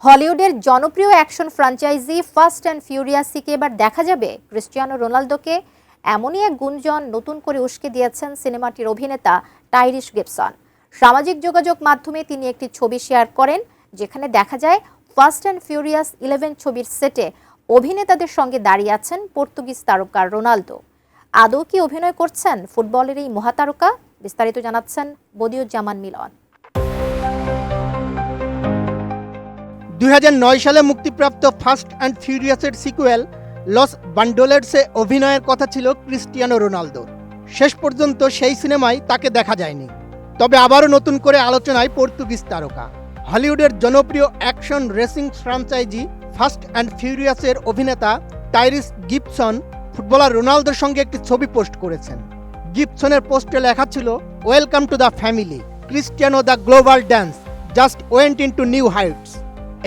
হলিউডের জনপ্রিয় action franchise fast and ফিউরিয়াসকে এবার দেখা যাবে ক্রিস্টিয়ানো রোনালদোকে। এমনই এক গুঞ্জন নতুন করে উস্কে দিয়েছেন সিনেমাটির অভিনেতা টাইরিশ গিবসন। সামাজিক যোগাযোগ মাধ্যমে তিনি একটি ছবি শেয়ার করেন, যেখানে দেখা যায় ফাস্ট অ্যান্ড ফিউরিয়াস 11 ছবির সেটে অভিনেতাদের সঙ্গে দাঁড়িয়ে আছেন পর্তুগিজ তারকা রোনালদো। আদৌ কি অভিনয় করছেন ফুটবলের এই মহাতারকা? বিস্তারিত জানাচ্ছেন বদিউজ্জামান মিলন। 2009 সালে মুক্তিপ্রাপ্ত ফাস্ট অ্যান্ড ফিউরিয়াসের সিকুয়েল লস বান্ডোলেটসে অভিনয়ের কথা ছিল ক্রিস্টিয়ানো রোনালদোর। শেষ পর্যন্ত সেই সিনেমায় তাকে দেখা যায়নি। তবে আবারও নতুন করে আলোচনায় পর্তুগিজ তারকা। হলিউডের জনপ্রিয় action racing franchise fast and ফিউরিয়াসের অভিনেতা টাইরিশ গিবসন ফুটবলার রোনালদোর সঙ্গে একটি ছবি পোস্ট করেছেন। গিবসনের পোস্টে লেখা ছিল, welcome to the family, Cristiano the global dance just went into new Heights.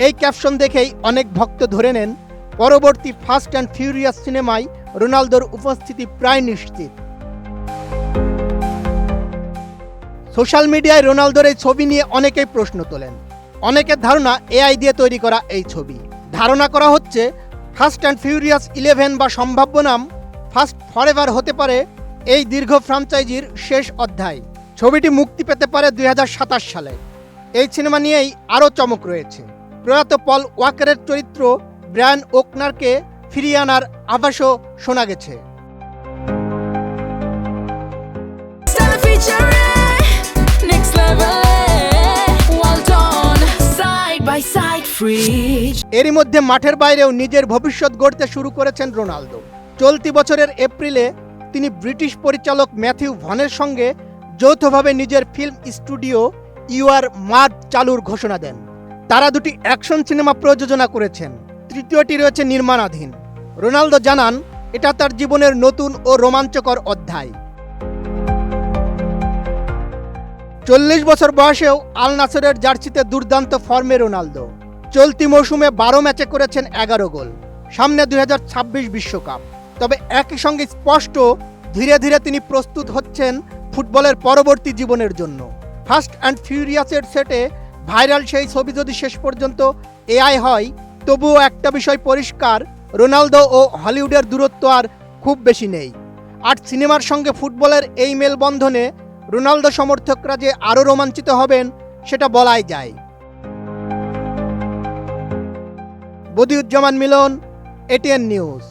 এই ক্যাপশন দেখেই অনেক ভক্ত ধরে নেন পরবর্তী ফাস্ট অ্যান্ড ফিউরিয়াস সিনেমায় রোনালদোর উপস্থিতি প্রায় নিশ্চিত। সোশ্যাল মিডিয়ায় রোনালদোর এই ছবি নিয়ে অনেকেই প্রশ্ন তোলেন। অনেকের ধারণা এআই দিয়ে তৈরি করা এই ছবি। ধারণা করা হচ্ছে ফাস্ট অ্যান্ড ফিউরিয়াস 11 বা সম্ভাব্য নাম ফাস্ট ফরএভার হতে পারে এই দীর্ঘ ফ্র্যাঞ্চাইজির শেষ অধ্যায়। ছবিটি মুক্তি পেতে পারে 2027 সালে। এই সিনেমা নিয়েই আরও চমক রয়েছে। প্রয়াত পল ওয়াকারের চরিত্র ব্রায়ান ওকনারকে ফিরিয়ে আনার আভাসও শোনা গেছে। এরই মধ্যে মাঠের বাইরেও নিজের ভবিষ্যৎ গড়তে শুরু করেছেন রোনালদো। চলতি বছরের এপ্রিলে তিনি ব্রিটিশ পরিচালক ম্যাথিউ ভনের সঙ্গে যৌথভাবে নিজের ফিল্ম স্টুডিও ইউআর মার্ট চালুর ঘোষণা দেন। তারা দুটি অ্যাকশন সিনেমা প্রযোজনা করেছেন, তৃতীয়টি রয়েছে নির্মাণাধীন। রোনালদো জানান, এটা তার জীবনের নতুন ও রোমাঞ্চকর অধ্যায়। 40 বছর বয়সেও আল নাসরের জার্সিতে দুর্দান্ত ফর্মে রোনালদো। চলতি মৌসুমে 12 ম্যাচে করেছেন 11 গোল। সামনে 2026 বিশ্বকাপ। তবে একই সঙ্গে স্পষ্ট, ধীরে ধীরে তিনি প্রস্তুত হচ্ছেন ফুটবলের পরবর্তী জীবনের জন্য। ফাস্ট অ্যান্ড ফিউরিয়াসের সেটে ভাইরাল সেই ছবি যদি শেষ পর্যন্ত এআই হয়, তবুও একটা বিষয় পরিষ্কার, রোনালদো ও হলিউডের দূরত্ব আর খুব বেশি নেই। আর সিনেমার সঙ্গে ফুটবলের এই মেলবন্ধনে রোনালদো সমর্থকরা যে আরও রোমাঞ্চিত হবেন সেটা বলাই যায়। বদিউজ্জামান মিলন, এটিএন নিউজ।